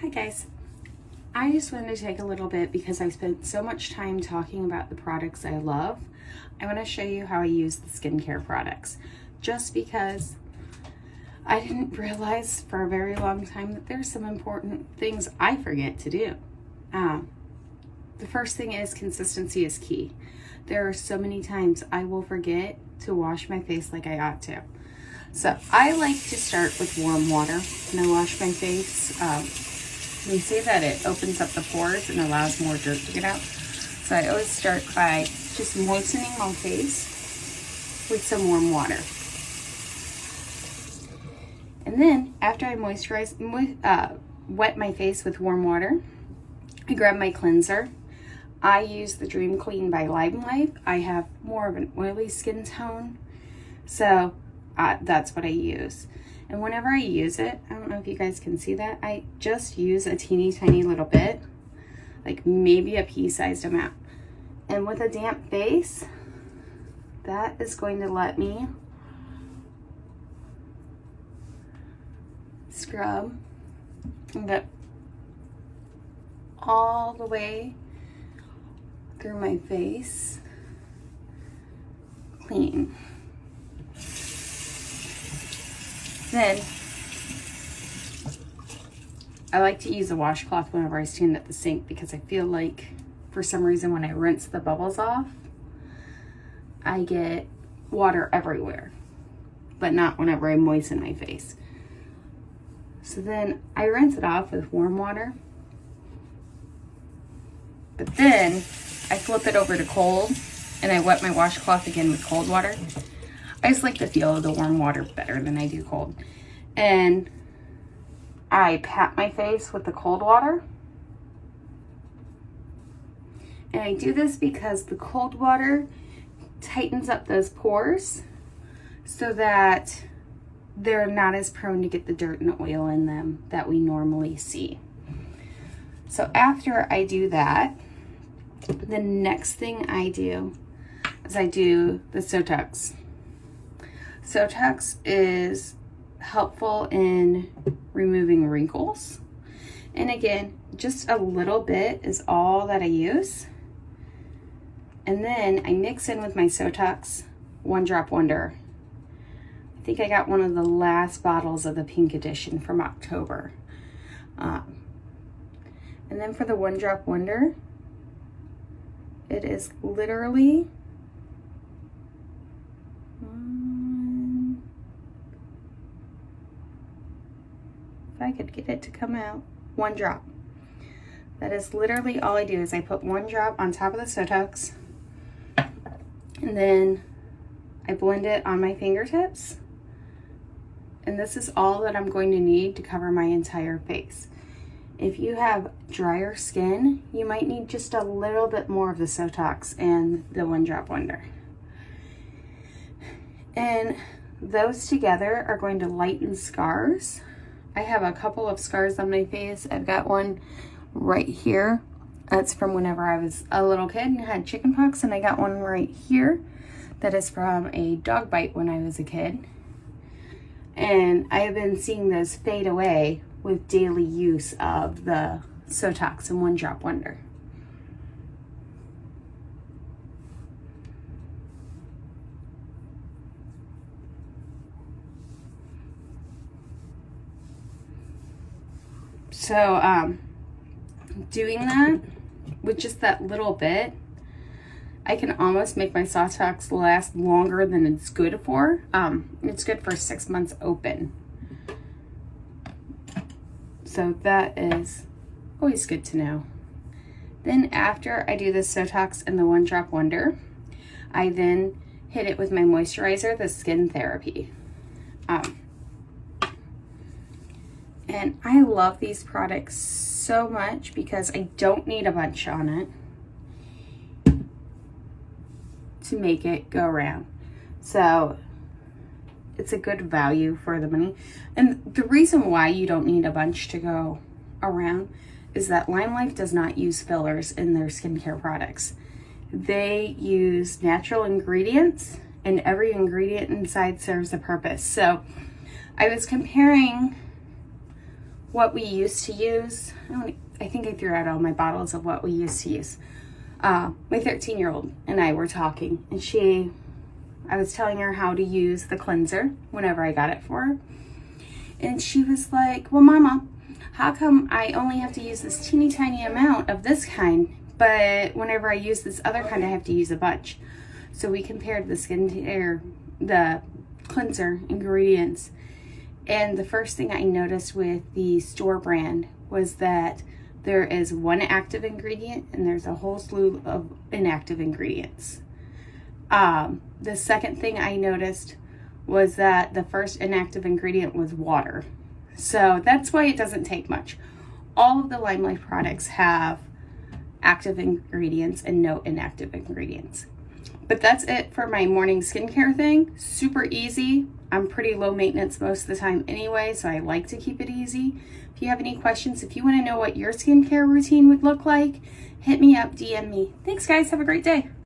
Hi guys, I just wanted to take a little bit because I've spent so much time talking about the products I love. I want to show you how I use the skincare products, just because I didn't realize for a very long time that there's some important things I forget to do. The first thing is consistency is key. There are so many times I will forget to wash my face like I ought to. So I like to start with warm water when I wash my face. They say that it opens up the pores and allows more dirt to get out. So I always start by just moistening my face with some warm water. And then after I wet my face with warm water, I grab my cleanser. I use the Dream Clean by Life. I have more of an oily skin tone, so that's what I use. And whenever I use it, I don't know if you guys can see that, I just use a teeny tiny little bit, like maybe a pea-sized amount. And with a damp face, that is going to let me scrub and get all the way through my face clean. Then I like to use a washcloth whenever I stand at the sink, because I feel like for some reason when I rinse the bubbles off, I get water everywhere, but not whenever I moisten my face. So then I rinse it off with warm water, but then I flip it over to cold and I wet my washcloth again with cold water. I just like the feel of the warm water better than I do cold. And I pat my face with the cold water. And I do this because the cold water tightens up those pores so that they're not as prone to get the dirt and oil in them that we normally see. So after I do that, the next thing I do is I do the Sotox. Sotox is helpful in removing wrinkles. And again, just a little bit is all that I use. And then I mix in with my Sotox One Drop Wonder. I think I got one of the last bottles of the pink edition from October. And then for the One Drop Wonder, it is literally if I could get it to come out, one drop. That is literally all I do, is I put one drop on top of the Sotox, and then I blend it on my fingertips. And this is all that I'm going to need to cover my entire face. If you have drier skin, you might need just a little bit more of the Sotox and the One Drop Wonder. And those together are going to lighten scars. I have a couple of scars on my face. I've got one right here. That's from whenever I was a little kid and had chickenpox, and I got one right here that is from a dog bite when I was a kid. And I have been seeing those fade away with daily use of the Sotox and One Drop Wonder. So doing that with just that little bit, I can almost make my Sotox last longer than it's good for. It's good for 6 months open. So that is always good to know. Then after I do the Sotox and the One Drop Wonder, I then hit it with my moisturizer, the Skin Therapy. And I love these products so much because I don't need a bunch on it to make it go around. So it's a good value for the money. And the reason why you don't need a bunch to go around is that Life does not use fillers in their skincare products. They use natural ingredients, and every ingredient inside serves a purpose. So I was comparing what we used to use. I think I threw out all my bottles of what we used to use. My 13-year-old and I were talking, and I was telling her how to use the cleanser whenever I got it for her. And she was like, well, Mama, how come I only have to use this teeny tiny amount of this kind, but whenever I use this other kind, I have to use a bunch? So we compared the cleanser ingredients. And the first thing I noticed with the store brand was that there is one active ingredient and there's a whole slew of inactive ingredients. The second thing I noticed was that the first inactive ingredient was water. So that's why it doesn't take much. All of the Lime Life products have active ingredients and no inactive ingredients. But that's it for my morning skincare thing. Super easy. I'm pretty low maintenance most of the time anyway, so I like to keep it easy. If you have any questions, if you want to know what your skincare routine would look like, hit me up, DM me. Thanks guys, have a great day.